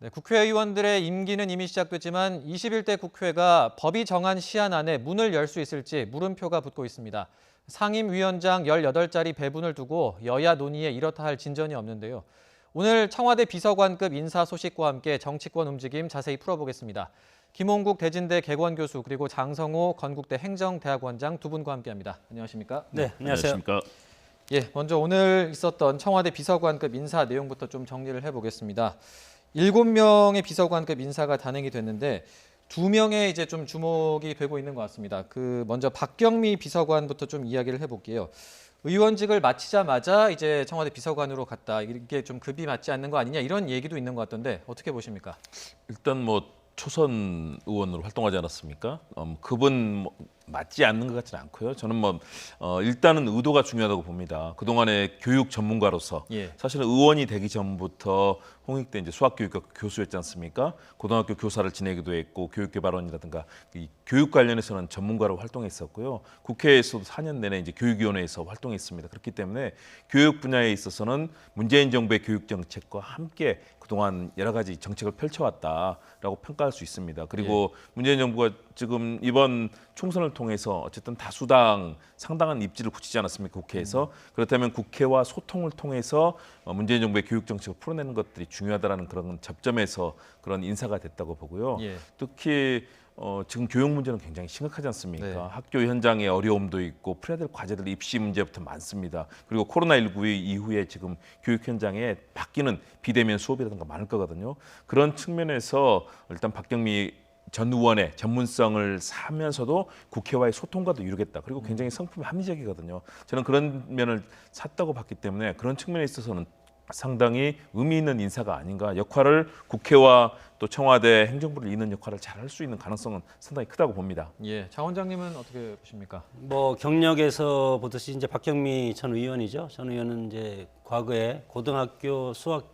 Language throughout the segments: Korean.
네, 국회의원들의 임기는 이미 시작됐지만 21대 국회가 법이 정한 시한 안에 문을 열 수 있을지 물음표가 붙고 있습니다. 상임위원장 18자리 배분을 두고 여야 논의에 이렇다 할 진전이 없는데요. 오늘 청와대 비서관급 인사 소식과 함께 정치권 움직임 자세히 풀어보겠습니다. 김홍국 대진대 개관교수 그리고 장성호 건국대 행정대학원장 두 분과 함께합니다. 안녕하십니까? 네, 안녕하세요. 예, 먼저 오늘 있었던 청와대 비서관급 인사 내용부터 좀 정리를 해보겠습니다. 7명의 비서관급 인사가 단행이 됐는데 2명의 이제 좀 주목이 되고 있는 것 같습니다. 먼저 박경미 비서관부터 좀 이야기를 해볼게요. 의원직을 마치자마자 이제 청와대 비서관으로 갔다. 이게 좀 급이 맞지 않는 거 아니냐 이런 얘기도 있는 것 같던데 어떻게 보십니까? 일단 초선 의원으로 활동하지 않았습니까? 급은 맞지 않는 것 같지는 않고요. 저는 일단은 의도가 중요하다고 봅니다. 그동안의 교육 전문가로서 사실은 의원이 되기 전부터 홍익대 이제 수학교육과 교수였지 않습니까? 고등학교 교사를 지내기도 했고 교육개발원이라든가 이 교육 관련해서는 전문가로 활동했었고요. 국회에서도 4년 내내 이제 교육위원회에서 활동했습니다. 그렇기 때문에 교육 분야에 있어서는 문재인 정부의 교육 정책과 함께 그동안 여러 가지 정책을 펼쳐왔다라고 평가할 수 있습니다. 그리고 문재인 정부가 지금 이번 총선을 통해서 어쨌든 다수당 상당한 입지를 굳히지 않았습니까? 국회에서. 그렇다면 국회와 소통을 통해서 문재인 정부의 교육 정책을 풀어내는 것들이 중요하다라는 그런 접점에서 그런 인사가 됐다고 보고요. 특히 지금 교육 문제는 굉장히 심각하지 않습니까? 네. 학교 현장에 어려움도 있고 풀어야 될 과제들 입시 문제부터 많습니다. 그리고 코로나19 이후에 지금 교육 현장에 바뀌는 비대면 수업이라든가 많을 거거든요. 그런 측면에서 일단 박경미 전 의원의 전문성을 사면서도 국회와의 소통과도 이루겠다. 그리고 굉장히 성품이 합리적이거든요. 저는 그런 면을 샀다고 봤기 때문에 그런 측면에 있어서는 상당히 의미 있는 인사가 아닌가. 역할을 국회와 또 청와대 행정부를 잇는 역할을 잘 할 수 있는 가능성은 상당히 크다고 봅니다. 예, 장 원장님은 어떻게 보십니까? 경력에서 보듯이 이제 박경미 전 의원이죠. 전 의원은 이제 과거에 고등학교 수학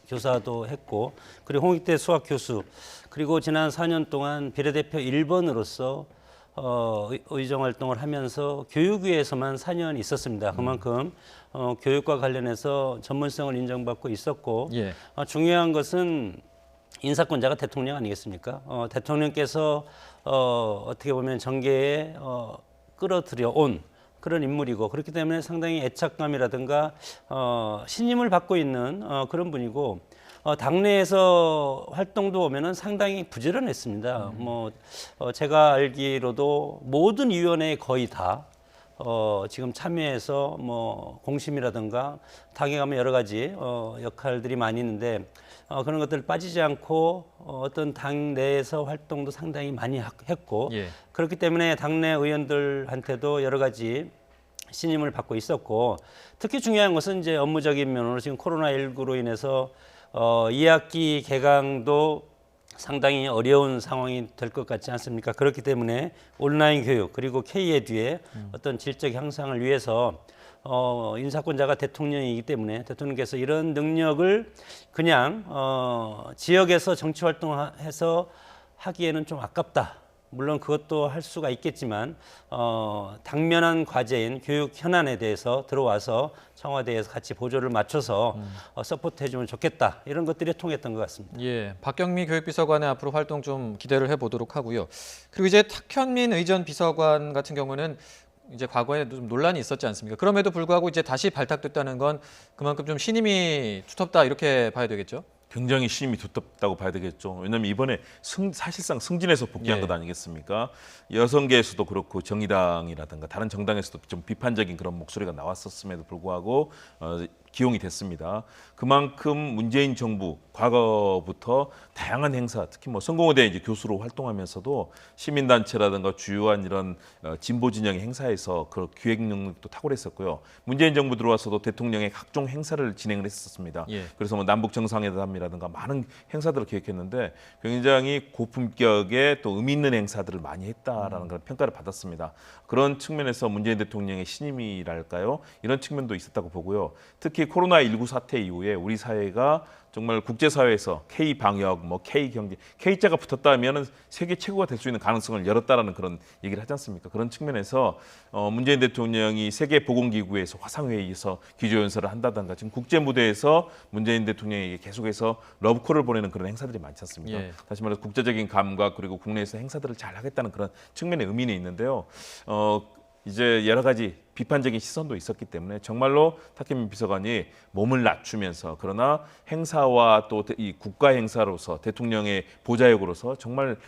교사도 했고, 그리고 홍익대 수학 교수, 그리고 지난 4년 동안 비례대표 1번으로서 의정 활동을 하면서 교육위에서만 4년 있었습니다. 그만큼 교육과 관련해서 전문성을 인정받고 있었고, 중요한 것은 인사권자가 대통령 아니겠습니까? 대통령께서 어떻게 보면 정계에 끌어들여 온 그런 인물이고, 그렇기 때문에 상당히 애착감이라든가 신임을 받고 있는 그런 분이고, 당내에서 활동도 보면은 상당히 부지런했습니다. 제가 알기로도 모든 위원회에 거의 다 지금 참여해서 공심이라든가 당에 가면 여러 가지 역할들이 많이 있는데 그런 것들 빠지지 않고 어떤 당 내에서 활동도 상당히 많이 했고, 그렇기 때문에 당내 의원들한테도 여러 가지 신임을 받고 있었고, 특히 중요한 것은 이제 업무적인 면으로 지금 코로나19로 인해서 2학기 개강도 상당히 어려운 상황이 될 것 같지 않습니까? 그렇기 때문에 온라인 교육 그리고 K-에듀의 어떤 질적 향상을 위해서 인사권자가 대통령이기 때문에 대통령께서 이런 능력을 그냥 지역에서 정치 활동해서 하기에는 좀 아깝다. 물론 그것도 할 수가 있겠지만 당면한 과제인 교육 현안에 대해서 들어와서 청와대에서 같이 보조를 맞춰서 서포트해주면 좋겠다. 이런 것들이 통했던 것 같습니다. 예, 박경미 교육비서관의 앞으로 활동 좀 기대를 해보도록 하고요. 그리고 이제 탁현민 의전 비서관 같은 경우는 이제 과거에 좀 논란이 있었지 않습니까? 그럼에도 불구하고 이제 다시 발탁됐다는 건 그만큼 좀 신임이 두텁다 이렇게 봐야 되겠죠? 굉장히 신임이 두텁다고 봐야 되겠죠. 왜냐하면 이번에 사실상 승진해서 복귀한 것 아니겠습니까? 여성계에서도 그렇고 정의당이라든가 다른 정당에서도 좀 비판적인 그런 목소리가 나왔었음에도 불구하고 기용이 됐습니다. 그만큼 문재인 정부 과거부터 다양한 행사, 특히 성공회대 이제 교수로 활동하면서도 시민단체라든가 주요한 이런 진보 진영의 행사에서 그 기획 능력도 탁월했었고요. 문재인 정부 들어와서도 대통령의 각종 행사를 진행을 했었습니다. 그래서 남북 정상회담이라든가 많은 행사들을 기획했는데 굉장히 고품격의 또 의미 있는 행사들을 많이 했다라는 그런 평가를 받았습니다. 그런 측면에서 문재인 대통령의 신임이랄까요? 이런 측면도 있었다고 보고요. 특히 코로나19 사태 이후에 우리 사회가 정말 국제사회에서 K 방역, 뭐 K 경제, K자가 붙었다면은 세계 최고가 될 수 있는 가능성을 열었다라는 그런 얘기를 하지 않습니까? 그런 측면에서 문재인 대통령이 세계 보건기구에서 화상회의에서 기조연설을 한다든가 지금 국제 무대에서 문재인 대통령에게 계속해서 러브콜을 보내는 그런 행사들이 많지 않습니까? 예. 다시 말해서 국제적인 감각 그리고 국내에서 행사들을 잘 하겠다는 그런 측면의 의미는 있는데요. 이제 여러 가지 비판적인 시선도 있었기 때문에 정말로 탁현민 비서관이 몸을 낮추면서 그러나 행사와 또 이 국가 행사로서 대통령의 보좌역으로서 정말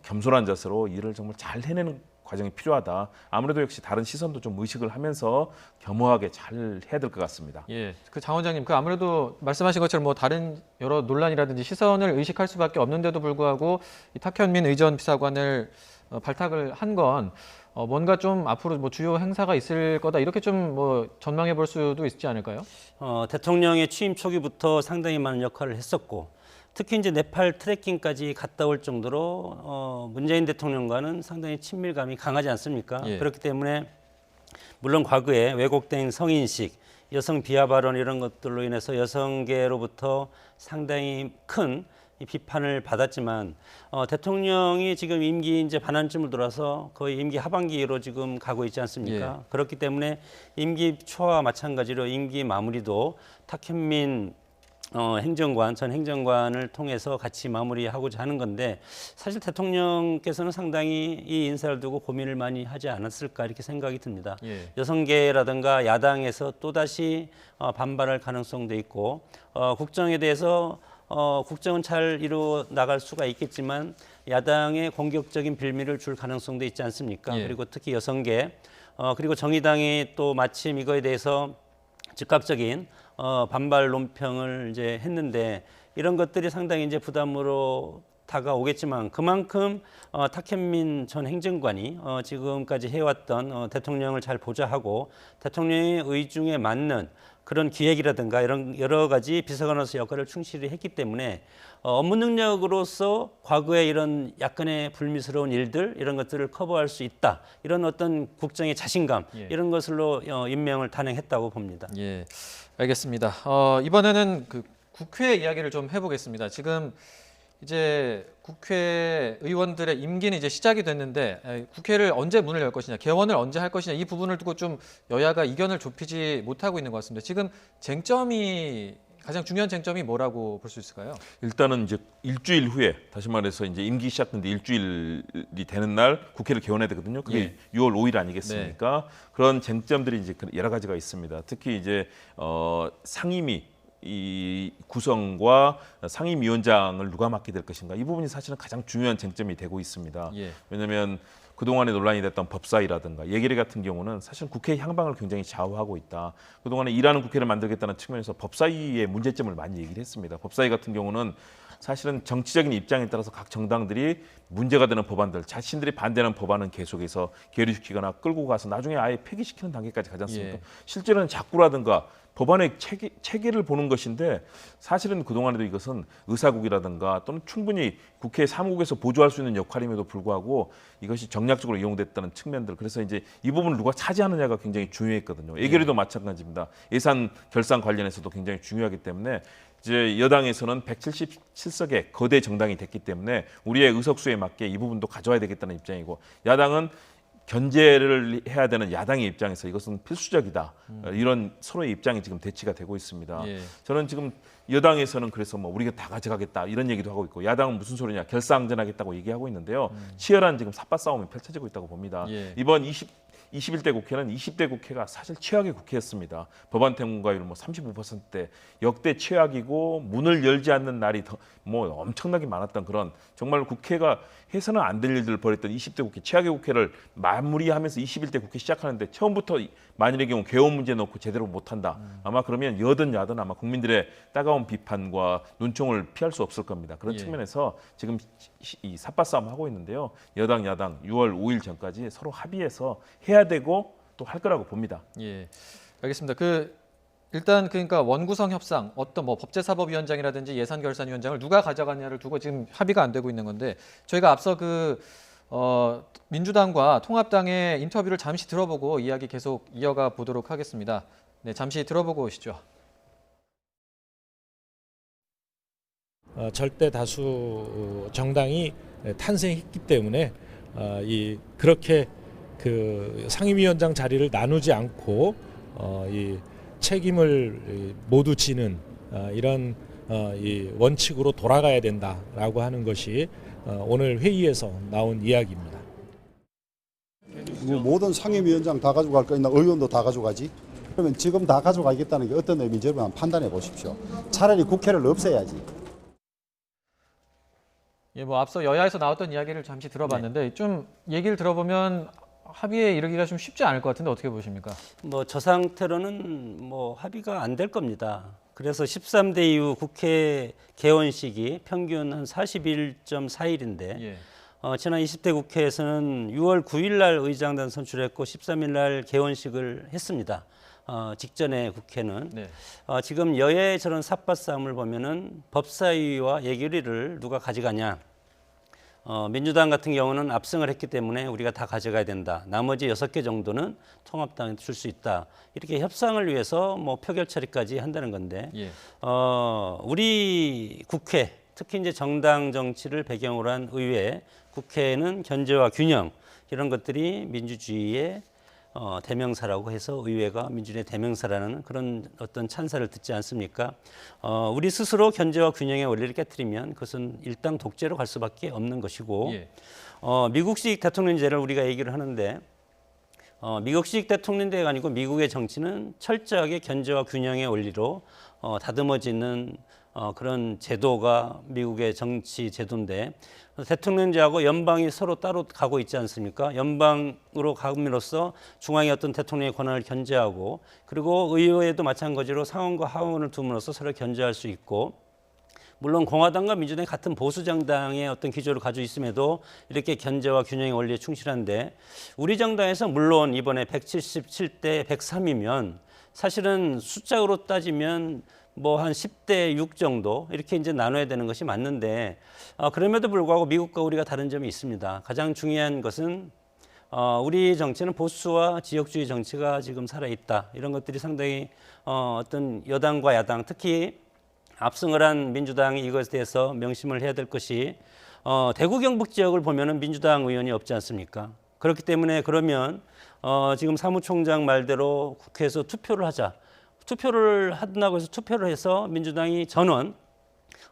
겸손한 자세로 일을 정말 잘 해내는 과정이 필요하다. 아무래도 역시 다른 시선도 좀 의식을 하면서 겸허하게 잘 해야 될 것 같습니다. 예, 그 장 원장님, 그 아무래도 말씀하신 것처럼 뭐 다른 여러 논란이라든지 시선을 의식할 수밖에 없는데도 불구하고 이 탁현민 의전 비서관을 발탁을 한 건 뭔가 좀 앞으로 뭐 주요 행사가 있을 거다 이렇게 좀 뭐 전망해 볼 수도 있지 않을까요? 대통령의 취임 초기부터 상당히 많은 역할을 했었고 특히 이제 네팔 트레킹까지 갔다 올 정도로 문재인 대통령과는 상당히 친밀감이 강하지 않습니까? 예. 그렇기 때문에 물론 과거에 왜곡된 성인식, 여성 비하 발언 이런 것들로 인해서 여성계로부터 상당히 큰 이 비판을 받았지만 대통령이 지금 임기 이제 반환쯤을 돌아서 거의 임기 하반기로 지금 가고 있지 않습니까? 그렇기 때문에 임기 초와 마찬가지로 임기 마무리도 탁현민 전 행정관을 통해서 같이 마무리하고자 하는 건데 사실 대통령께서는 상당히 이 인사를 두고 고민을 많이 하지 않았을까 이렇게 생각이 듭니다. 예. 여성계라든가 야당에서 또다시 반발할 가능성도 있고 국정에 대해서 국정은 잘 이루어 나갈 수가 있겠지만 야당의 공격적인 빌미를 줄 가능성도 있지 않습니까? 예. 그리고 특히 여성계 그리고 정의당이 또 마침 이거에 대해서 즉각적인 반발 논평을 이제 했는데 이런 것들이 상당히 이제 부담으로 다가오겠지만 그만큼 탁현민 전 행정관이 지금까지 해왔던 대통령을 잘 보좌하고 대통령의 의중에 맞는 그런 기획이라든가 이런 여러 가지 비서관으로서 역할을 충실히 했기 때문에 업무 능력으로서 과거에 이런 약간의 불미스러운 일들 이런 것들을 커버할 수 있다. 이런 어떤 국정의 자신감 예. 이런 것으로 임명을 단행했다고 봅니다. 예, 알겠습니다. 이번에는 그 국회 이야기를 좀 해보겠습니다. 지금 이제 국회의원들의 임기는 이제 시작이 됐는데 국회를 언제 문을 열 것이냐, 개원을 언제 할 것이냐 이 부분을 두고 좀 여야가 이견을 좁히지 못하고 있는 것 같습니다. 지금 가장 중요한 쟁점이 뭐라고 볼 수 있을까요? 일단은 이제 일주일 후에 다시 말해서 이제 임기 시작인데 일주일이 되는 날 국회를 개원해야 되거든요. 그게 예. 6월 5일 아니겠습니까? 그런 쟁점들이 이제 여러 가지가 있습니다. 특히 이제 상임위 이 구성과 상임위원장을 누가 맡게 될 것인가 이 부분이 사실은 가장 중요한 쟁점이 되고 있습니다. 예. 왜냐하면 그동안에 논란이 됐던 법사위라든가 예결위 같은 경우는 사실 국회 향방을 굉장히 좌우하고 있다. 그동안에 일하는 국회를 만들겠다는 측면에서 법사위의 문제점을 많이 얘기를 했습니다. 법사위 같은 경우는 사실은 정치적인 입장에 따라서 각 정당들이 문제가 되는 법안들, 자신들이 반대하는 법안은 계속해서 계류시키거나 끌고 가서 나중에 아예 폐기시키는 단계까지 가지 않습니까? 예. 실제로는 작구라든가 법안의 체계를 보는 것인데 사실은 그동안에도 이것은 의사국이라든가 또는 충분히 국회 사무국에서 보조할 수 있는 역할임에도 불구하고 이것이 정략적으로 이용됐다는 측면들 그래서 이제 이 부분을 누가 차지하느냐가 굉장히 중요했거든요. 예결위도 마찬가지입니다. 예산 결산 관련해서도 굉장히 중요하기 때문에 이제 여당에서는 177석의 거대 정당이 됐기 때문에 우리의 의석수에 맞게 이 부분도 가져와야 되겠다는 입장이고 야당은 견제를 해야 되는 야당의 입장에서 이것은 필수적이다. 이런 서로의 입장이 지금 대치가 되고 있습니다. 예. 저는 지금 여당에서는 그래서 뭐 우리가 다 가져가겠다 이런 얘기도 하고 있고 야당은 무슨 소리냐 결사항전하겠다고 얘기하고 있는데요. 치열한 지금 삿바 싸움이 펼쳐지고 있다고 봅니다. 예. 이번 21대 국회는 20대 국회가 사실 최악의 국회였습니다. 법안 통과율 뭐 35%대 역대 최악이고 문을 열지 않는 날이 더 뭐 엄청나게 많았던 그런 정말 국회가 해서는 안 될 일들을 벌였던 20대 국회 최악의 국회를 마무리하면서 21대 국회 시작하는데 처음부터 만일의 경우 개헌 문제 놓고 제대로 못한다. 아마 그러면 여든 야든 아마 국민들의 따가운 비판과 눈총을 피할 수 없을 겁니다. 그런 예. 측면에서 지금 이 삿바 싸움 하고 있는데요. 여당 야당 6월 5일 전까지 서로 합의해서 해야 되고 또 할 거라고 봅니다. 예, 알겠습니다. 일단 그러니까 원구성 협상 어떤 뭐 법제사법위원장이라든지 예산결산위원장을 누가 가져가냐를 두고 지금 합의가 안 되고 있는 건데 저희가 앞서 민주당과 통합당의 인터뷰를 잠시 들어보고 이야기 계속 이어가 보도록 하겠습니다. 네, 잠시 들어보고 오시죠. 절대 다수 정당이 탄생했기 때문에 그렇게 그 상임위원장 자리를 나누지 않고 이 책임을 모두 지는 이런 이 원칙으로 돌아가야 된다라고 하는 것이 오늘 회의에서 나온 이야기입니다. 뭐 모든 상임위원장 다 가져갈 거 있나 의원도 다 가져가지? 그러면 지금 다 가져가겠다는 게 어떤 의미인지 여러분 한번 판단해 보십시오. 차라리 국회를 없애야지. 예, 뭐 앞서 여야에서 나왔던 이야기를 잠시 들어봤는데 좀 얘기를 들어보면 합의에 이르기가 좀 쉽지 않을 것 같은데 어떻게 보십니까? 뭐 저 상태로는 뭐 합의가 안 될 겁니다. 그래서 13대 이후 국회 개원식이 평균 한 41.4일인데 예. 지난 20대 국회에서는 6월 9일 날 의장단 선출했고 13일 날 개원식을 했습니다. 직전에 국회는 네. 지금 여야의 저런 삿바 싸움을 보면은 법사위와 예결위를 누가 가져가냐. 민주당 같은 경우는 압승을 했기 때문에 우리가 다 가져가야 된다. 나머지 6개 정도는 통합당에 줄 수 있다. 이렇게 협상을 위해서 뭐 표결 처리까지 한다는 건데, 예. 우리 국회, 특히 이제 정당 정치를 배경으로 한 의회, 국회는 견제와 균형 이런 것들이 민주주의의 대명사라고 해서 의회가 민주주의의 대명사라는 그런 어떤 찬사를 듣지 않습니까? 우리 스스로 견제와 균형의 원리를 깨뜨리면 그것은 일당 독재로 갈 수밖에 없는 것이고 예. 미국식 대통령제를 우리가 얘기를 하는데 미국식 대통령제가 아니고 미국의 정치는 철저하게 견제와 균형의 원리로 다듬어지는 그런 제도가 미국의 정치 제도인데 대통령제하고 연방이 서로 따로 가고 있지 않습니까? 연방으로 감으로써 중앙의 어떤 대통령의 권한을 견제하고 그리고 의회에도 마찬가지로 상원과 하원을 둠으로써 서로 견제할 수 있고 물론 공화당과 민주당이 같은 보수 정당의 어떤 기조를 가지고 있음에도 이렇게 견제와 균형의 원리에 충실한데 우리 정당에서 물론 이번에 177대 103이면 사실은 숫자로 따지면 뭐 한 10대 6 정도 이렇게 이제 나눠야 되는 것이 맞는데 그럼에도 불구하고 미국과 우리가 다른 점이 있습니다. 가장 중요한 것은 우리 정치는 보수와 지역주의 정치가 지금 살아있다. 이런 것들이 상당히 어떤 여당과 야당 특히 압승을 한 민주당이 이것에 대해서 명심을 해야 될 것이 대구 경북 지역을 보면은 민주당 의원이 없지 않습니까? 그렇기 때문에 그러면 지금 사무총장 말대로 국회에서 투표를 하자. 투표를 한다고 해서 투표를 해서 민주당이 전원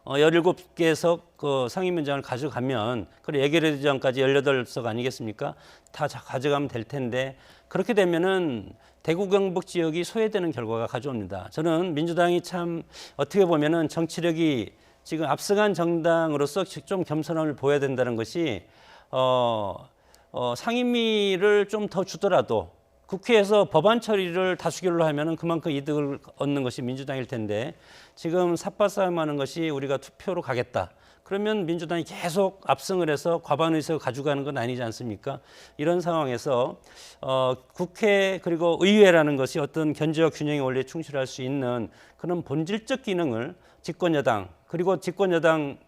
17개석 그 상임위원장을 가져가면 그리고 예결위원장까지 18석 아니겠습니까? 다 가져가면 될 텐데 그렇게 되면은 대구 경북 지역이 소외되는 결과가 가져옵니다. 저는 민주당이 참 어떻게 보면은 정치력이 지금 압승한 정당으로서 좀 겸손함을 보여야 된다는 것이 상임위를 좀 더 주더라도 국회에서 법안 처리를 다수결로 하면은 그만큼 이득을 얻는 것이 민주당일 텐데 지금 삿바 싸움하는 것이 우리가 투표로 가겠다. 그러면 민주당이 계속 압승을 해서 과반 의석을 가져가는 건 아니지 않습니까? 이런 상황에서 국회 그리고 의회라는 것이 어떤 견제와 균형의 원리에 충실할 수 있는 그런 본질적 기능을 집권여당 그리고 집권여당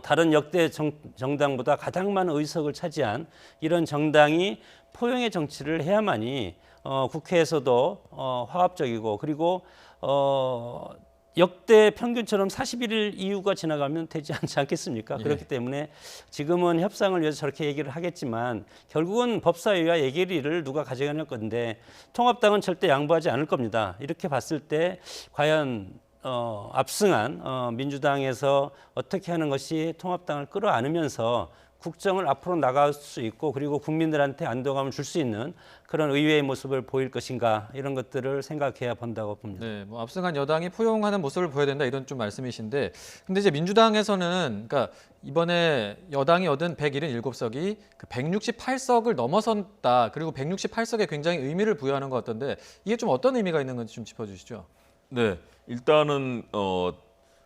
다른 역대 정당보다 가장 많은 의석을 차지한 이런 정당이 포용의 정치를 해야만이 국회에서도 화합적이고 그리고 역대 평균처럼 41일 이후가 지나가면 되지 않지 않겠습니까? 예. 그렇기 때문에 지금은 협상을 위해서 저렇게 얘기를 하겠지만 결국은 법사위와 예결위를 누가 가져가는 건데 통합당은 절대 양보하지 않을 겁니다. 이렇게 봤을 때 과연 압승한 민주당에서 어떻게 하는 것이 통합당을 끌어안으면서 국정을 앞으로 나갈 수 있고 그리고 국민들한테 안도감을 줄 수 있는 그런 의회의 모습을 보일 것인가 이런 것들을 생각해야 본다고 봅니다. 네, 뭐 압승한 여당이 포용하는 모습을 보여야 된다 이런 좀 말씀이신데, 근데 이제 민주당에서는 그러니까 이번에 여당이 얻은 177석이 그 168석을 넘어섰다. 그리고 168석에 굉장히 의미를 부여하는 것 같던데 이게 좀 어떤 의미가 있는 건지 좀 짚어주시죠. 네, 일단은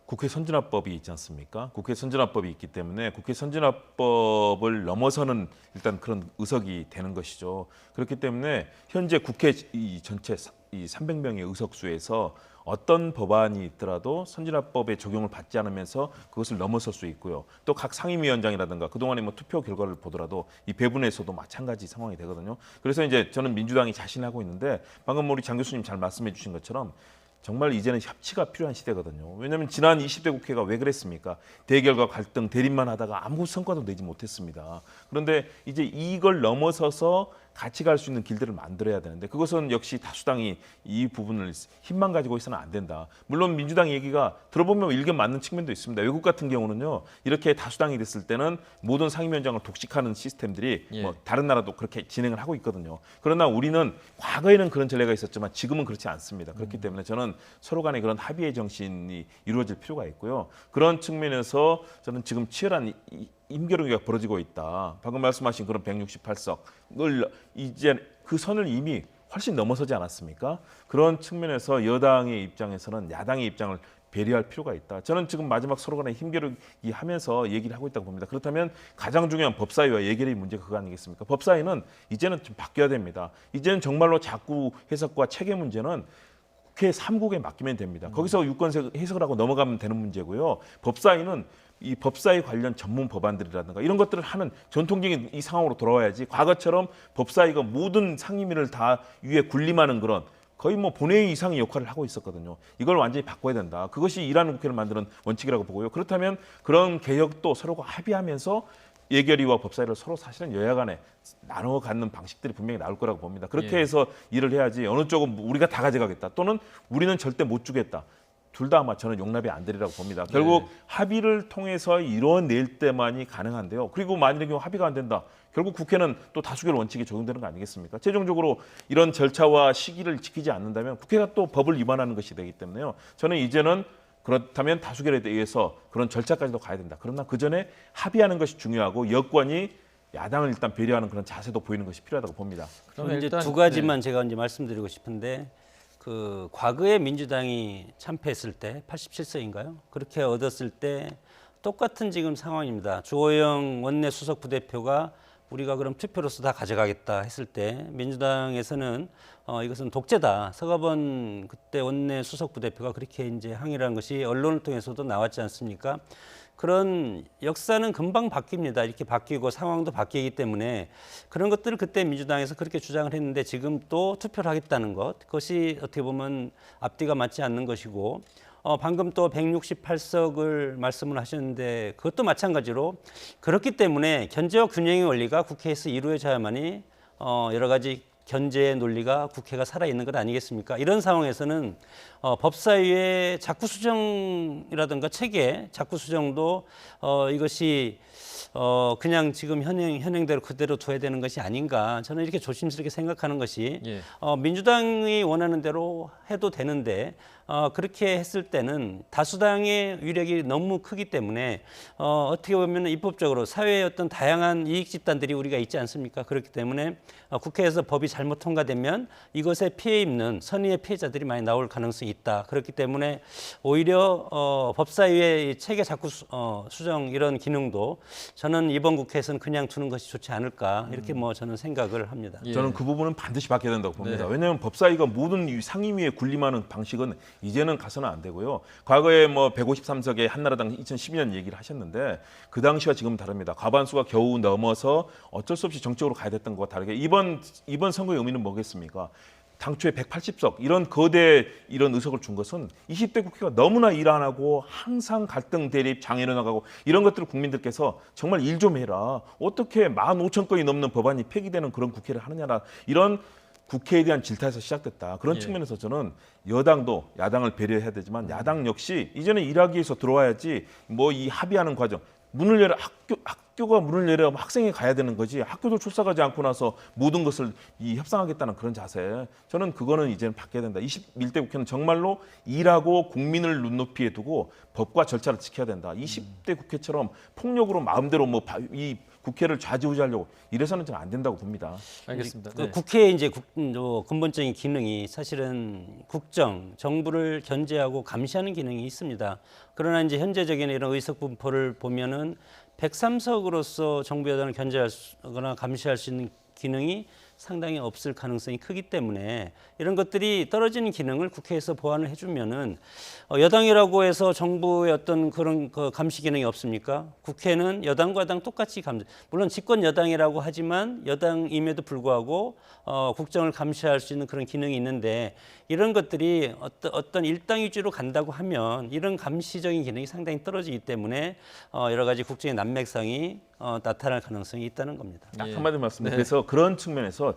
국회 선진화법이 있지 않습니까? 국회 선진화법이 있기 때문에 국회 선진화법을 넘어서는 일단 그런 의석이 되는 것이죠. 그렇기 때문에 현재 국회 이 전체 이 300명의 의석수에서 어떤 법안이 있더라도 선진화법의 적용을 받지 않으면서 그것을 넘어설 수 있고요. 또 각 상임위원장이라든가 그동안의 뭐 투표 결과를 보더라도 이 배분에서도 마찬가지 상황이 되거든요. 그래서 이제 저는 민주당이 자신하고 있는데 방금 우리 장 교수님 잘 말씀해 주신 것처럼 정말 이제는 협치가 필요한 시대거든요. 왜냐하면 지난 20대 국회가 왜 그랬습니까? 대결과 갈등, 대립만 하다가 아무 성과도 내지 못했습니다. 그런데 이제 이걸 넘어서서 같이 갈 수 있는 길들을 만들어야 되는데 그것은 역시 다수당이 이 부분을 힘만 가지고 있어는 안 된다. 물론 민주당 얘기가 들어보면 일견 맞는 측면도 있습니다. 외국 같은 경우는요. 이렇게 다수당이 됐을 때는 모든 상임위원장을 독식하는 시스템들이 예. 뭐 다른 나라도 그렇게 진행을 하고 있거든요. 그러나 우리는 과거에는 그런 전례가 있었지만 지금은 그렇지 않습니다. 그렇기 때문에 저는 서로 간의 그런 합의의 정신이 이루어질 필요가 있고요. 그런 측면에서 저는 지금 치열한 힘겨루기가 벌어지고 있다. 방금 말씀하신 그런 168석을 이제 그 선을 이미 훨씬 넘어서지 않았습니까? 그런 측면에서 여당의 입장에서는 야당의 입장을 배려할 필요가 있다. 저는 지금 마지막 서로 간에 힘겨루기 하면서 얘기를 하고 있다고 봅니다. 그렇다면 가장 중요한 법사위와 예결의 문제가 그거 아니겠습니까? 법사위는 이제는 좀 바뀌어야 됩니다. 이제는 정말로 자꾸 해석과 체계 문제는 국회 3국에 맡기면 됩니다. 거기서 유권 해석을 하고 넘어가면 되는 문제고요. 법사위는 이 법사위 관련 전문 법안들이라든가 이런 것들을 하는 전통적인 이 상황으로 돌아와야지 과거처럼 법사위가 모든 상임위를 다 위에 군림하는 그런 거의 뭐 본회의 이상의 역할을 하고 있었거든요. 이걸 완전히 바꿔야 된다. 그것이 일하는 국회를 만드는 원칙이라고 보고요. 그렇다면 그런 개혁도 서로가 합의하면서 예결위와 법사위를 서로 사실은 여야 간에 나눠 갖는 방식들이 분명히 나올 거라고 봅니다. 그렇게 해서 일을 해야지 어느 쪽은 우리가 다 가져가겠다 또는 우리는 절대 못 주겠다. 둘 다 아마 저는 용납이 안 되리라고 봅니다. 결국 합의를 통해서 이뤄낼 때만이 가능한데요. 그리고 만약에 합의가 안 된다. 결국 국회는 또 다수결 원칙이 적용되는 거 아니겠습니까? 최종적으로 이런 절차와 시기를 지키지 않는다면 국회가 또 법을 위반하는 것이 되기 때문에요. 저는 이제는 그렇다면 다수결에 대해서 그런 절차까지도 가야 된다. 그러나 그 전에 합의하는 것이 중요하고 여권이 야당을 일단 배려하는 그런 자세도 보이는 것이 필요하다고 봅니다. 그러면 이제 일단 두 가지만 제가 이제 말씀드리고 싶은데 그 과거에 민주당이 참패했을 때 87석인가요? 그렇게 얻었을 때 똑같은 지금 상황입니다. 주호영 원내 수석 부대표가 우리가 그럼 투표로서 다 가져가겠다 했을 때 민주당에서는 이것은 독재다. 서가번 그때 원내 수석 부대표가 그렇게 이제 항의를 한 것이 언론을 통해서도 나왔지 않습니까? 그런 역사는 금방 바뀝니다. 이렇게 바뀌고 상황도 바뀌기 때문에 그런 것들을 그때 민주당에서 그렇게 주장을 했는데 지금 또 투표를 하겠다는 것, 그것이 어떻게 보면 앞뒤가 맞지 않는 것이고 방금 또 168석을 말씀을 하셨는데 그것도 마찬가지로 그렇기 때문에 견제와 균형의 원리가 국회에서 이루어져야만이 여러 가지 견제의 논리가 국회가 살아있는 것 아니겠습니까? 이런 상황에서는 법사위의 자꾸 수정이라든가 체계, 자꾸 수정도 이것이 그냥 지금 현행대로 그대로 둬야 되는 것이 아닌가. 저는 이렇게 조심스럽게 생각하는 것이 예. 민주당이 원하는 대로 해도 되는데 그렇게 했을 때는 다수당의 위력이 너무 크기 때문에 어떻게 보면 입법적으로 사회의 어떤 다양한 이익 집단들이 우리가 있지 않습니까? 그렇기 때문에 국회에서 법이 잘못 통과되면 이것에 피해 입는 선의의 피해자들이 많이 나올 가능성이 있다. 그렇기 때문에 오히려 법사위의 체계 자꾸 수정 이런 기능도 저는 이번 국회에서는 그냥 두는 것이 좋지 않을까 이렇게 뭐 저는 생각을 합니다. 예. 저는 그 부분은 반드시 바뀌어야 된다고 봅니다. 네. 왜냐하면 법사위가 모든 이 상임위에 군림하는 방식은 이제는 가서는 안 되고요. 과거에 뭐 153석의 한나라당 2012년 얘기를 하셨는데 그 당시와 지금 다릅니다. 과반수가 겨우 넘어서 어쩔 수 없이 정적으로 가야 됐던 것과 다르게 이번 선거의 의미는 뭐겠습니까? 당초에 180석 이런 거대 이런 의석을 준 것은 20대 국회가 너무나 일 안 하고 항상 갈등 대립 장애로 나가고 이런 것들을 국민들께서 정말 일 좀 해라. 어떻게 15,000건이 넘는 법안이 폐기되는 그런 국회를 하느냐라 이런 국회에 대한 질타에서 시작됐다. 그런 예. 측면에서 저는 여당도 야당을 배려해야 되지만 야당 역시 이제는 일하기 위해서 들어와야지 뭐 이 합의하는 과정 문을 열어 학교가 문을 열어 학생이 가야 되는 거지 학교도 출석하지 않고 나서 모든 것을 협상하겠다는 그런 자세 저는 그거는 이제는 바뀌어야 된다. 21대 국회는 정말로 일하고 국민을 눈높이에 두고 법과 절차를 지켜야 된다. 20대 국회처럼 폭력으로 마음대로 뭐 이 국회를 좌지우지하려고 이래서는 좀 안 된다고 봅니다. 알겠습니다. 그 네. 국회의 이제 근본적인 기능이 사실은 국정, 정부를 견제하고 감시하는 기능이 있습니다. 그러나 이제 현재적인 이런 의석 분포를 보면은 103석으로서 정부 여당을 견제하거나 감시할 수 있는 기능이 상당히 없을 가능성이 크기 때문에 이런 것들이 떨어지는 기능을 국회에서 보완을 해주면은 여당이라고 해서 정부의 어떤 그런 감시 기능이 없습니까? 국회는 여당과 야당 똑같이 물론 집권 여당이라고 하지만 여당임에도 불구하고 국정을 감시할 수 있는 그런 기능이 있는데 이런 것들이 어떤 일당 위주로 간다고 하면 이런 감시적인 기능이 상당히 떨어지기 때문에 여러 가지 국정의 난맥상이 나타날 가능성이 있다는 겁니다. 딱 한마디 말씀드립니다. 그래서 그런 측면에서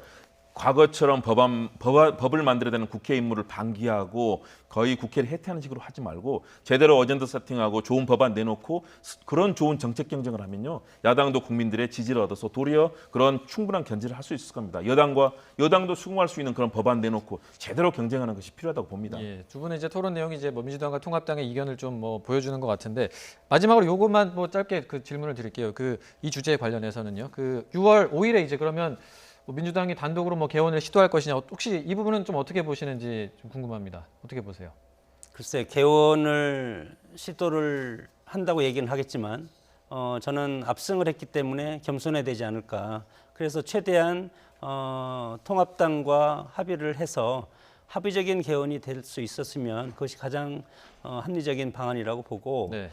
과거처럼 법을 만들어야 되는 국회 임무를 방기하고 거의 국회를 해태하는 식으로 하지 말고 제대로 어젠다 세팅하고 좋은 법안 내놓고 그런 좋은 정책 경쟁을 하면요. 야당도 국민들의 지지를 얻어서 도리어 그런 충분한 견제를 할 수 있을 겁니다. 여당도 수긍할 수 있는 그런 법안 내놓고 제대로 경쟁하는 것이 필요하다고 봅니다. 예, 두 분의 이제 토론 내용이 이제 뭐 민주당과 통합당의 이견을 좀 뭐 보여주는 것 같은데 마지막으로 요것만 뭐 짧게 그 질문을 드릴게요. 이 주제에 관련해서는요. 6월 5일에 이제 그러면 뭐 민주당이 단독으로 뭐 개원을 시도할 것이냐 혹시 이 부분은 좀 어떻게 보시는지 좀 궁금합니다. 어떻게 보세요? 글쎄 개원을 시도를 한다고 얘기는 하겠지만 저는 압승을 했기 때문에 겸손해야 되지 않을까. 그래서 최대한 통합당과 합의를 해서 합의적인 개헌이 될 수 있었으면 그것이 가장 합리적인 방안이라고 보고 네.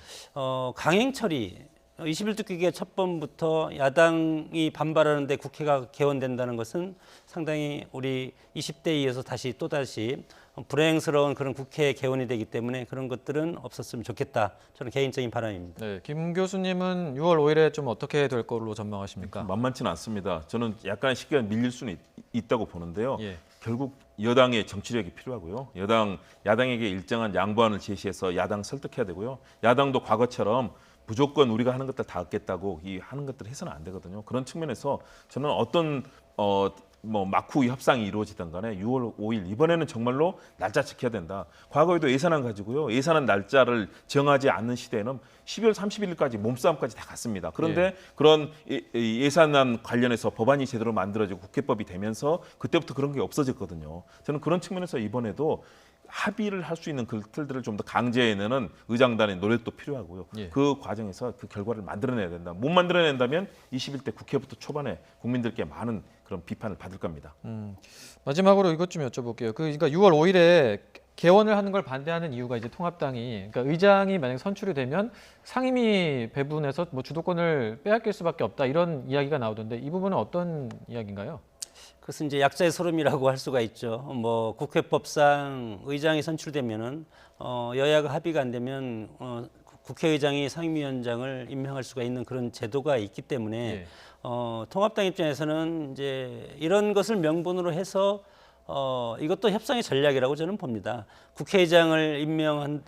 강행 처리 21대 첫 번부터 야당이 반발하는데 국회가 개원된다는 것은 상당히 우리 20대에 이어서 또다시 불행스러운 그런 국회 개원이 되기 때문에 그런 것들은 없었으면 좋겠다. 저는 개인적인 바람입니다. 네, 김 교수님은 6월 5일에 좀 어떻게 될 걸로 전망하십니까? 만만치는 않습니다. 저는 약간 시기가 밀릴 수는 있다고 보는데요. 예. 결국 여당의 정치력이 필요하고요. 야당에게 일정한 양보안을 제시해서 야당 설득해야 되고요. 야당도 과거처럼 무조건 우리가 하는 것들 다 얻겠다고 하는 것들을 해서는 안 되거든요. 그런 측면에서 저는 어떤 막후 협상이 이루어지든 간에 6월 5일 이번에는 정말로 날짜 지켜야 된다. 과거에도 예산안 가지고요. 예산안 날짜를 정하지 않는 시대에는 12월 31일까지 몸싸움까지 다 갔습니다. 그런데 그런 예산안 관련해서 법안이 제대로 만들어지고 국회법이 되면서 그때부터 그런 게 없어졌거든요. 저는 그런 측면에서 이번에도 합의를 할 수 있는 그 틀들을 좀 더 강제해내는 의장단의 노력도 필요하고요. 예. 그 과정에서 그 결과를 만들어내야 된다. 못 만들어낸다면 21대 국회부터 초반에 국민들께 많은 그런 비판을 받을 겁니다. 마지막으로 이것 좀 여쭤볼게요. 그러니까 6월 5일에 개원을 하는 걸 반대하는 이유가 이제 통합당이 그러니까 의장이 만약 선출이 되면 상임위 배분에서 뭐 주도권을 빼앗길 수밖에 없다 이런 이야기가 나오던데 이 부분은 어떤 이야기인가요? 그것은 이제 약자의 소름이라고 할 수가 있죠. 뭐 국회법상 의장이 선출되면은 여야가 합의가 안 되면 국회의장이 상임위원장을 임명할 수가 있는 그런 제도가 있기 때문에 예. 통합당 입장에서는 이제 이런 것을 명분으로 해서 이것도 협상의 전략이라고 저는 봅니다. 국회의장을 임명한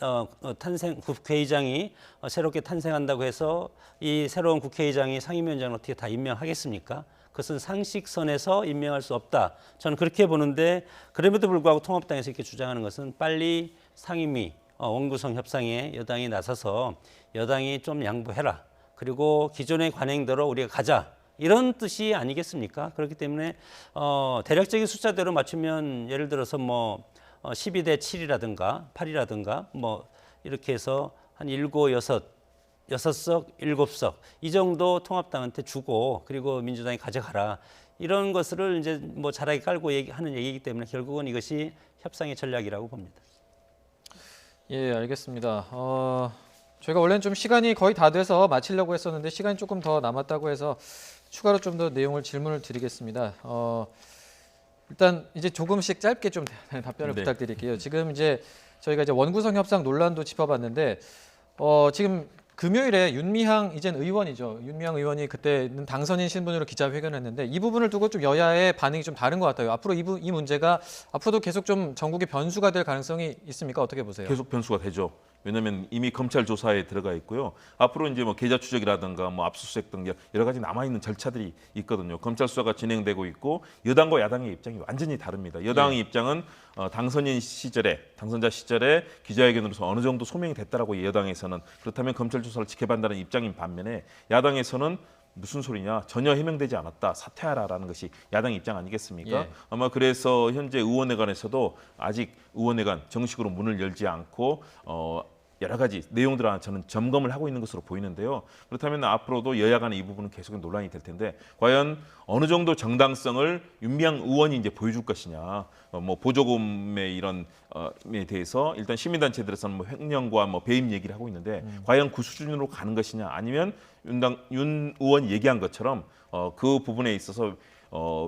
국회의장이 새롭게 탄생한다고 해서 이 새로운 국회의장이 상임위원장을 어떻게 다 임명하겠습니까? 그것은 상식선에서 임명할 수 없다. 저는 그렇게 보는데 그럼에도 불구하고 통합당에서 이렇게 주장하는 것은 빨리 상임위 원구성 협상에 여당이 나서서 여당이 좀 양보해라. 그리고 기존의 관행대로 우리가 가자. 이런 뜻이 아니겠습니까? 그렇기 때문에 대략적인 숫자대로 맞추면 예를 들어서 뭐 12대 7이라든가 8이라든가 뭐 이렇게 해서 한 7, 6석, 7석 이 정도 통합당한테 주고 그리고 민주당이 가져가라. 이런 것을 이제 뭐 잘하게 깔고 하는 얘기이기 때문에 결국은 이것이 협상의 전략이라고 봅니다. 예, 알겠습니다. 저희가 원래는 좀 시간이 거의 다 돼서 마치려고 했었는데 시간이 조금 더 남았다고 해서 추가로 좀 더 질문을 드리겠습니다. 일단 이제 조금씩 짧게 좀 답변을 네. 부탁드릴게요. 지금 이제 저희가 이제 원구성 협상 논란도 짚어봤는데 지금 금요일에 윤미향 이젠 의원이죠. 윤미향 의원이 그때는 당선인 신분으로 기자회견했는데 이 부분을 두고 좀 여야의 반응이 좀 다른 것 같아요. 앞으로 이 문제가 앞으로도 계속 좀 전국의 변수가 될 가능성이 있습니까? 어떻게 보세요? 계속 변수가 되죠. 왜냐하면 이미 검찰 조사에 들어가 있고요. 앞으로 이제 뭐 계좌 추적이라든가 뭐 압수수색 등 여러 가지 남아 있는 절차들이 있거든요. 검찰 수사가 진행되고 있고 여당과 야당의 입장이 완전히 다릅니다. 여당의 입장은 당선자 시절에 기자회견으로서 어느 정도 소명이 됐다라고 여당에서는 그렇다면 검찰 조사를 지켜본다는 입장인 반면에 야당에서는 무슨 소리냐 전혀 해명되지 않았다 사퇴하라라는 것이 야당 입장 아니겠습니까? 예. 아마 그래서 현재 의원회관에서도 아직 의원회관 정식으로 문을 열지 않고 여러 가지 내용들을 저는 점검을 하고 있는 것으로 보이는데요. 그렇다면 앞으로도 여야 간의 이 부분은 계속 논란이 될 텐데 과연 어느 정도 정당성을 윤미향 의원이 이제 보여줄 것이냐, 뭐 보조금의 이런 에 대해서 일단 시민단체들에서는 뭐 횡령과 뭐 배임 얘기를 하고 있는데 과연 그 수준으로 가는 것이냐, 아니면 윤 의원이 얘기한 것처럼 그 부분에 있어서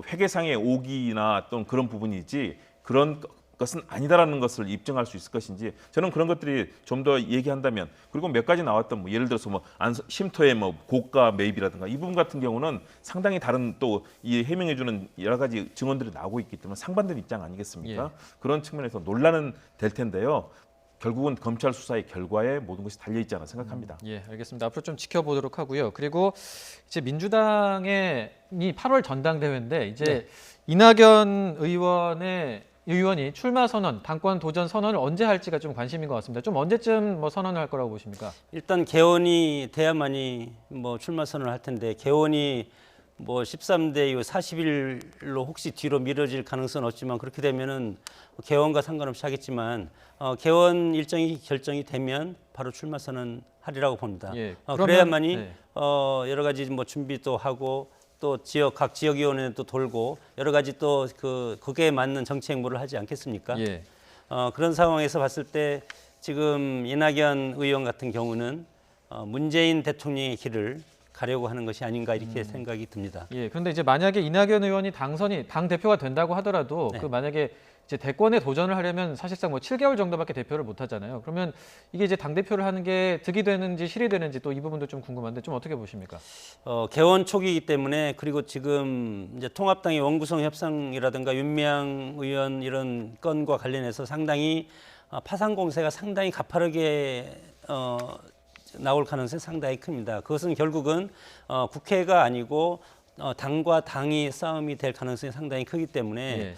회계상의 오기나 또는 그런 부분이지 그런 것은 아니다라는 것을 입증할 수 있을 것인지, 저는 그런 것들이 좀 더 얘기한다면, 그리고 몇 가지 나왔던 뭐 예를 들어서 뭐 쉼터의 뭐 고가 매입이라든가 이 부분 같은 경우는 상당히 다른 또 이 해명해주는 여러 가지 증언들이 나오고 있기 때문에 상반된 입장 아니겠습니까? 그런 측면에서 논란은 될 텐데요. 결국은 검찰 수사의 결과에 모든 것이 달려 있지 않나 생각합니다. 예, 알겠습니다. 앞으로 좀 지켜보도록 하고요. 그리고 이제 민주당이 8월 전당대회인데 이제 이낙연 의원이 출마 선언, 당권 도전 선언을 언제 할지가 좀 관심인 것 같습니다. 좀 언제쯤 뭐 선언을 할 거라고 보십니까? 일단 개원이 돼야만이 뭐 출마 선언을 할 텐데, 개원이 뭐 13대 이후 40일로 혹시 뒤로 미뤄질 가능성은 없지만, 그렇게 되면은 개원과 상관없이 하겠지만 개원 일정이 결정이 되면 바로 출마 선언 하리라고 봅니다. 예, 그래야만이 네. 여러 가지 뭐 준비도 하고 또 각 지역위원회도 돌고 여러 가지 또 거기에 맞는 정치 행보를 하지 않겠습니까? 예. 그런 상황에서 봤을 때 지금 이낙연 의원 같은 경우는 문재인 대통령의 길을 가려고 하는 것이 아닌가 이렇게 생각이 듭니다. 예. 그런데 이제 만약에 이낙연 의원이 당 대표가 된다고 하더라도 네. 그 만약에 이제 대권에 도전을 하려면 사실상 뭐 7개월 정도밖에 대표를 못 하잖아요. 그러면 이게 이제 당 대표를 하는 게 득이 되는지 실이 되는지 또 이 부분도 좀 궁금한데 좀 어떻게 보십니까? 개원 초기이기 때문에, 그리고 지금 이제 통합당의 원구성 협상이라든가 윤미향 의원 이런 건과 관련해서 상당히 파상 공세가 상당히 가파르게 나올 가능성이 상당히 큽니다. 그것은 결국은 국회가 아니고 당과 당이 싸움이 될 가능성이 상당히 크기 때문에 예.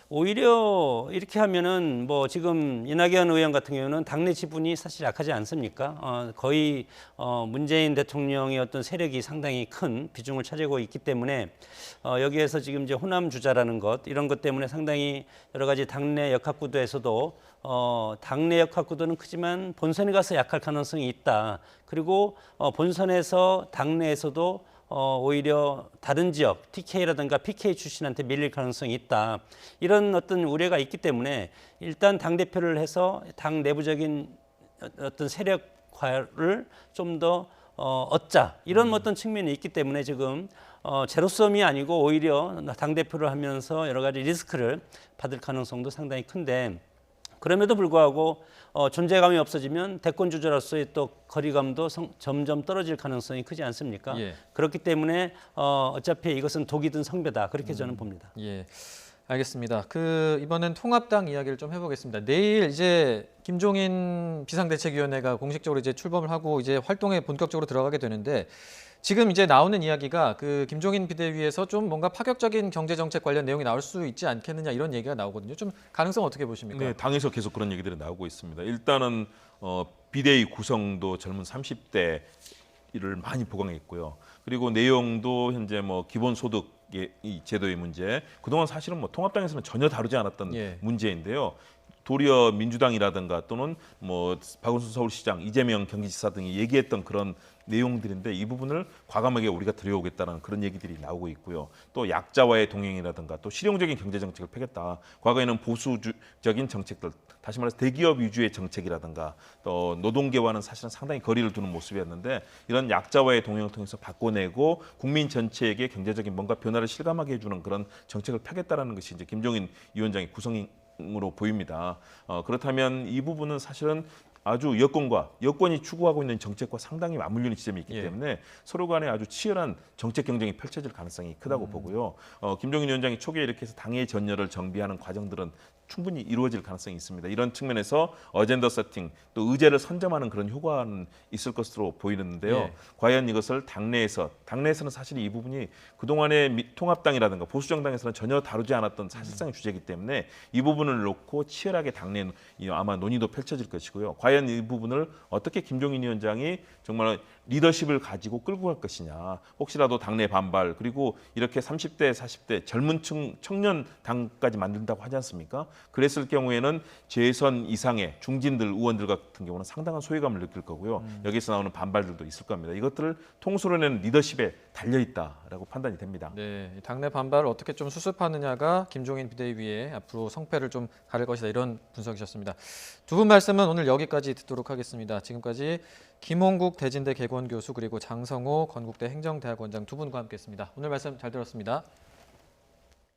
오히려 이렇게 하면은 뭐 지금 이낙연 의원 같은 경우는 당내 지분이 사실 약하지 않습니까? 거의 문재인 대통령의 어떤 세력이 상당히 큰 비중을 차지하고 있기 때문에 여기에서 지금 이제 호남 주자라는 것, 이런 것 때문에 상당히 여러 가지 당내 역학구도에서도 당내 역학구도는 크지만 본선에 가서 약할 가능성이 있다. 그리고 본선에서 당내에서도 오히려 다른 지역 TK라든가 PK 출신한테 밀릴 가능성이 있다. 이런 어떤 우려가 있기 때문에 일단 당대표를 해서 당 내부적인 어떤 세력화를 좀 더 얻자. 이런 어떤 측면이 있기 때문에 지금 제로섬이 아니고 오히려 당대표를 하면서 여러 가지 리스크를 받을 가능성도 상당히 큰데, 그럼에도 불구하고 존재감이 없어지면 대권 주자로서의 또 거리감도 점점 떨어질 가능성이 크지 않습니까? 예. 그렇기 때문에 어차피 이것은 독이 든 성배다, 그렇게 저는 봅니다. 예. 알겠습니다. 이번엔 통합당 이야기를 좀 해보겠습니다. 내일 이제 김종인 비상대책위원회가 공식적으로 이제 출범을 하고 이제 활동에 본격적으로 들어가게 되는데, 지금 이제 나오는 이야기가 김종인 비대위에서 좀 뭔가 파격적인 경제 정책 관련 내용이 나올 수 있지 않겠느냐, 이런 얘기가 나오거든요. 좀 가능성 어떻게 보십니까? 네, 당에서 계속 그런 얘기들이 나오고 있습니다. 일단은 비대위 구성도 젊은 30대를 많이 보강했고요. 그리고 내용도 현재 뭐 기본소득 이 제도의 문제, 그동안 사실은 뭐 통합당에서는 전혀 다루지 않았던 예. 문제인데요. 도리어 민주당이라든가 또는 뭐 박원순 서울시장, 이재명 경기지사 등이 얘기했던 그런 내용들인데, 이 부분을 과감하게 우리가 들여오겠다는 그런 얘기들이 나오고 있고요. 또 약자와의 동행이라든가 또 실용적인 경제 정책을 펴겠다. 과거에는 보수적인 정책들, 다시 말해서 대기업 위주의 정책이라든가 또 노동계와는 사실은 상당히 거리를 두는 모습이었는데, 이런 약자와의 동행을 통해서 바꿔내고 국민 전체에게 경제적인 뭔가 변화를 실감하게 해주는 그런 정책을 펴겠다라는 것이 이제 김종인 위원장의 구성으로 보입니다. 그렇다면 이 부분은 사실은 아주 여권이 추구하고 있는 정책과 상당히 맞물리는 지점이 있기 때문에 서로 간에 아주 치열한 정책 경쟁이 펼쳐질 가능성이 크다고 보고요. 김종인 위원장이 초기에 이렇게 해서 당의 전열을 정비하는 과정들은 충분히 이루어질 가능성이 있습니다. 이런 측면에서 어젠더 세팅, 또 의제를 선점하는 그런 효과는 있을 것으로 보이는데요. 예. 과연 이것을 당내에서는 사실 이 부분이 그동안의 통합당이라든가 보수정당에서는 전혀 다루지 않았던 사실상의 주제이기 때문에 이 부분을 놓고 치열하게 당내 아마 논의도 펼쳐질 것이고요. 과연 이 부분을 어떻게 김종인 위원장이 정말 리더십을 가지고 끌고 갈 것이냐, 혹시라도 당내 반발, 그리고 이렇게 30대, 40대 젊은 층 청년 당까지 만든다고 하지 않습니까? 그랬을 경우에는 재선 이상의 중진들 의원들 같은 경우는 상당한 소외감을 느낄 거고요. 여기서 나오는 반발들도 있을 겁니다. 이것들을 통솔해내는 리더십에 달려 있다라고 판단이 됩니다. 네, 이 당내 반발을 어떻게 좀 수습하느냐가 김종인 비대위의 앞으로 성패를 좀 가를 것이다 이런 분석이셨습니다. 두 분 말씀은 오늘 여기까지 듣도록 하겠습니다. 지금까지 김홍국 대진대 개건교수 그리고 장성호 건국대 행정대학원장 두 분과 함께했습니다. 오늘 말씀 잘 들었습니다.